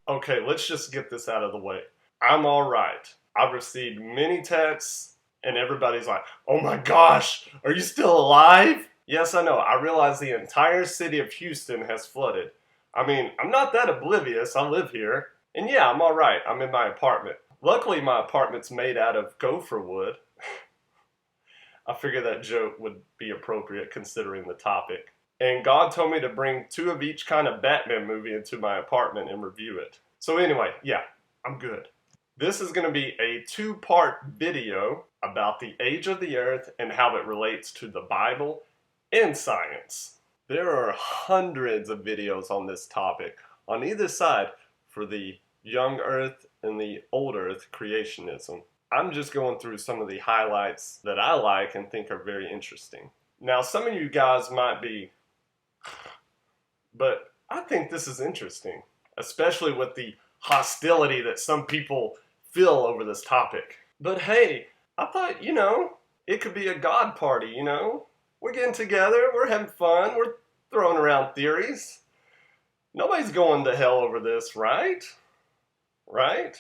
Okay, let's just get this out of the way. I'm alright. I've received many texts, and everybody's like, oh my gosh, are you still alive? Yes, I know. I realize the entire city of Houston has flooded. I mean, I'm not that oblivious. I live here. And yeah, I'm alright. I'm in my apartment. Luckily, my apartment's made out of gopher wood. I figured that joke would be appropriate considering the topic. And God told me to bring two of each kind of Batman movie into my apartment and review it. So anyway, yeah, I'm good. This is going to be a two-part video about the age of the earth and how it relates to the Bible and science. There are hundreds of videos on this topic on either side for the young earth and the old earth creationism. I'm just going through some of the highlights that I like and think are very interesting. Now, some of you guys might be, but I think this is interesting, especially with the hostility that some people feel over this topic. But hey, I thought, it could be a God party, We're getting together, we're having fun, we're throwing around theories. Nobody's going to hell over this, right? Right?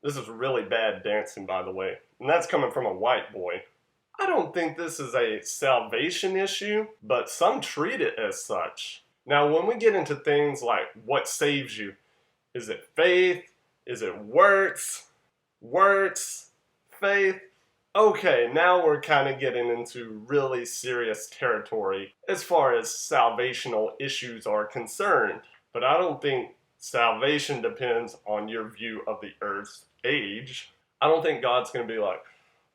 This is really bad dancing, by the way, and that's coming from a white boy. I don't think this is a salvation issue, but some treat it as such. Now, when we get into things like what saves you, is it faith? Is it works? Works? Faith? Okay, now we're kind of getting into really serious territory as far as salvational issues are concerned. But I don't think salvation depends on your view of the earth's age. I don't think God's going to be like,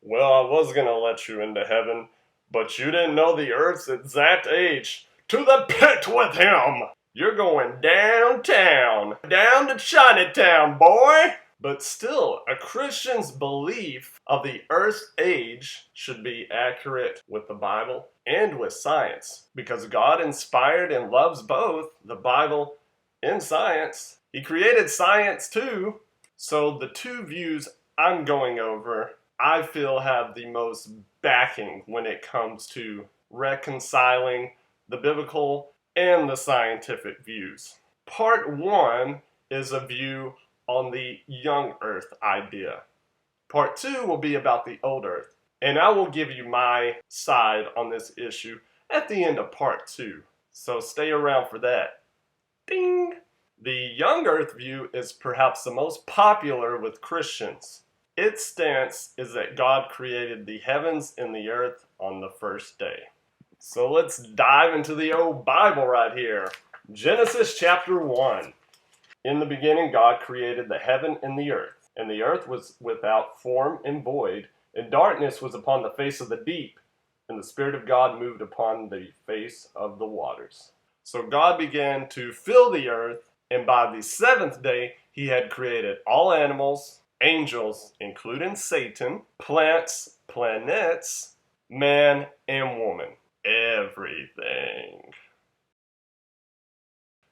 well, I was going to let you into heaven, but you didn't know the earth's exact age. To the pit with him! You're going downtown, down to Chinatown, boy! But still, a Christian's belief of the earth's age should be accurate with the Bible and with science, because God inspired and loves both the Bible and science. He created science too. So the two views I'm going over, I feel have the most backing when it comes to reconciling the biblical and the scientific views. Part one is a view on the young earth idea. Part two will be about the old earth. And I will give you my side on this issue at the end of part two. So stay around for that. Ding! The young earth view is perhaps the most popular with Christians. Its stance is that God created the heavens and the earth on the first day. So let's dive into the old Bible right here. Genesis chapter 1. In the beginning, God created the heaven and the earth was without form and void, and darkness was upon the face of the deep, and the Spirit of God moved upon the face of the waters. So God began to fill the earth, and by the seventh day, he had created all animals, angels, including Satan, plants, planets, man, and woman. Everything.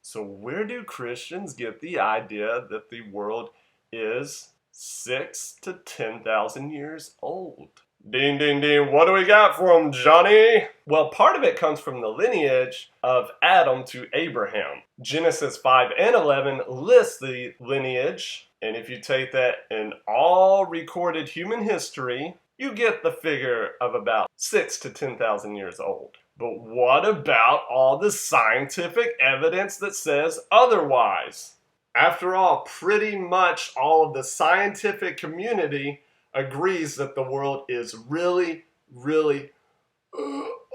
So where do Christians get the idea that the world is 6,000 to 10,000 years old? Ding, ding, ding. What do we got for them, Johnny? Well, part of it comes from the lineage of Adam to Abraham. Genesis 5 and 11 lists the lineage, and if you take that in all recorded human history, you get the figure of about 6,000 to 10,000 years old. But what about all the scientific evidence that says otherwise? After all, pretty much all of the scientific community agrees that the world is really, really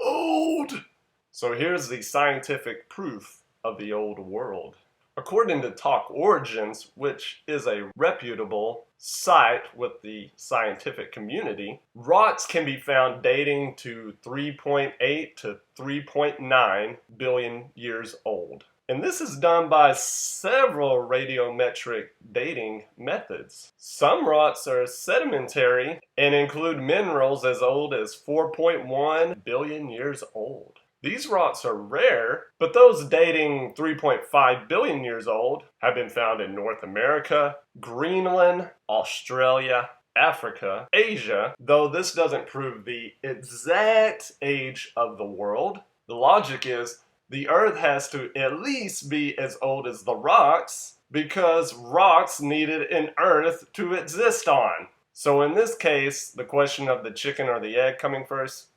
old. So here's the scientific proof of the old world. According to Talk Origins, which is a reputable site with the scientific community, rocks can be found dating to 3.8 to 3.9 billion years old. And this is done by several radiometric dating methods. Some rocks are sedimentary and include minerals as old as 4.1 billion years old. These rocks are rare, but those dating 3.5 billion years old have been found in North America, Greenland, Australia, Africa, Asia, though this doesn't prove the exact age of the world. The logic is the Earth has to at least be as old as the rocks because rocks needed an Earth to exist on. So in this case, the question of the chicken or the egg coming first,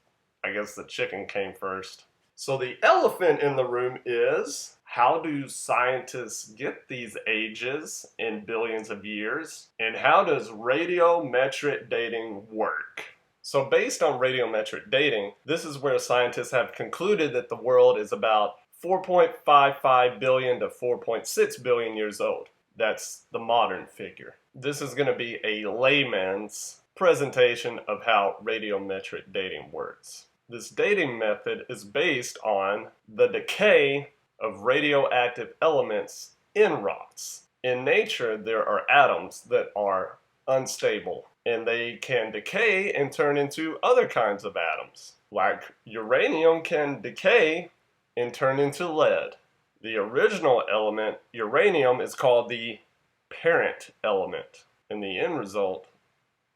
I guess the chicken came first. So the elephant in the room is, how do scientists get these ages in billions of years? And how does radiometric dating work? So based on radiometric dating, this is where scientists have concluded that the world is about 4.55 billion to 4.6 billion years old. That's the modern figure. This is going to be a layman's presentation of how radiometric dating works. This dating method is based on the decay of radioactive elements in rocks. In nature, there are atoms that are unstable, and they can decay and turn into other kinds of atoms. Like uranium can decay and turn into lead. The original element, uranium, is called the parent element, and the end result,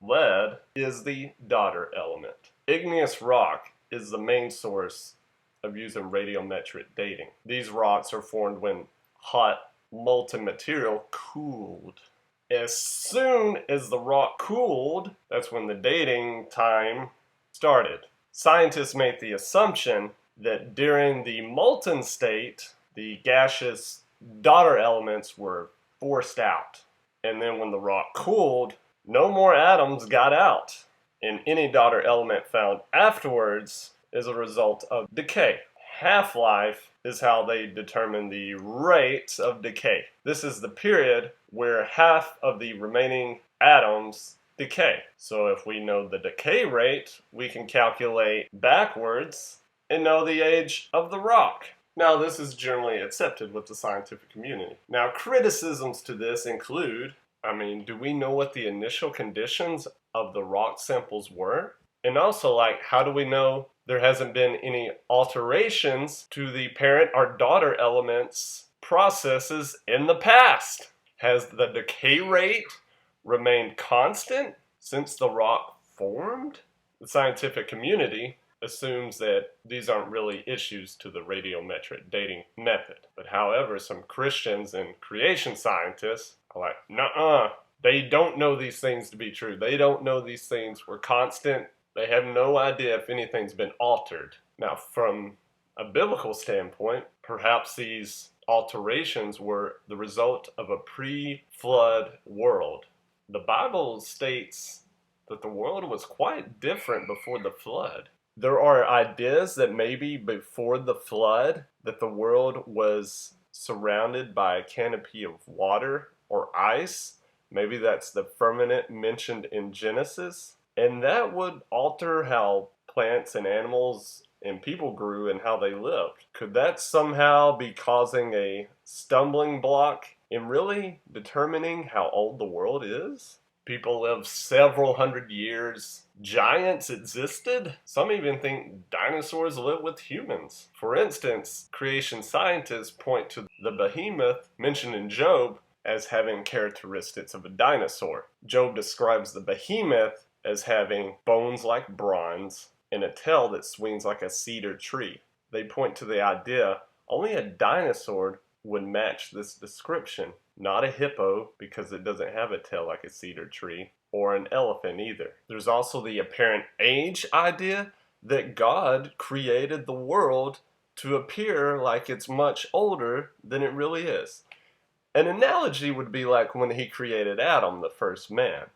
lead, is the daughter element. Igneous rock is the main source of using radiometric dating. These rocks are formed when hot molten material cooled. As soon as the rock cooled, that's when the dating time started. Scientists made the assumption that during the molten state, the gaseous daughter elements were forced out. And then when the rock cooled, no more atoms got out. And any daughter element found afterwards is a result of decay. Half-life is how they determine the rate of decay. This is the period where half of the remaining atoms decay. So if we know the decay rate, we can calculate backwards and know the age of the rock. Now, this is generally accepted with the scientific community. Now, criticisms to this include, do we know what the initial conditions of the rock samples were? And also, how do we know there hasn't been any alterations to the parent or daughter elements processes in the past? Has the decay rate remained constant since the rock formed? The scientific community assumes that these aren't really issues to the radiometric dating method. But however, some Christians and creation scientists are like, nuh-uh, they don't know these things to be true. They don't know these things were constant. They have no idea if anything's been altered. Now, from a biblical standpoint, perhaps these alterations were the result of a pre-flood world. The Bible states that the world was quite different before the flood. There are ideas that maybe before the flood that the world was surrounded by a canopy of water or ice. Maybe that's the firmament mentioned in Genesis. And that would alter how plants and animals and people grew and how they lived. Could that somehow be causing a stumbling block in really determining how old the world is? People lived several hundred years. Giants existed. Some even think dinosaurs lived with humans. For instance, creation scientists point to the behemoth mentioned in Job as having characteristics of a dinosaur. Job describes the behemoth as having bones like bronze and a tail that swings like a cedar tree. They point to the idea only a dinosaur would match this description, not a hippo because it doesn't have a tail like a cedar tree, or an elephant either. There's also the apparent age idea that God created the world to appear like it's much older than it really is. An analogy would be like when he created Adam, the first man.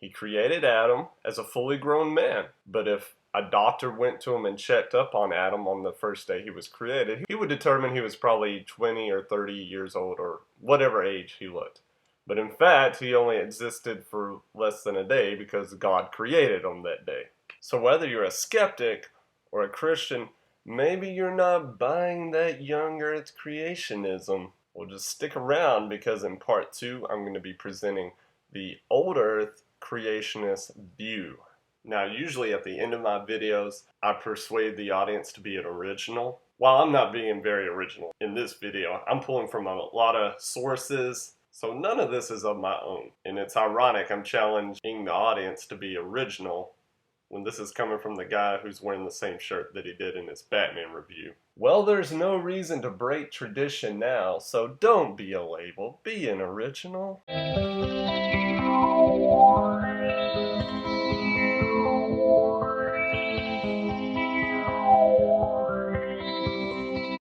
He created Adam as a fully grown man, but if a doctor went to him and checked up on Adam on the first day he was created, he would determine he was probably 20 or 30 years old or whatever age he looked. But in fact, he only existed for less than a day because God created him that day. So whether you're a skeptic or a Christian, maybe you're not buying that young earth creationism. Well, just stick around because in part 2, I'm going to be presenting the old earth creationist view. Now, usually at the end of my videos, I persuade the audience to be an original. While I'm not being very original in this video, I'm pulling from a lot of sources, so none of this is of my own. And it's ironic I'm challenging the audience to be original when this is coming from the guy who's wearing the same shirt that he did in his Batman review. Well, there's no reason to break tradition now, so don't be a label, be an original.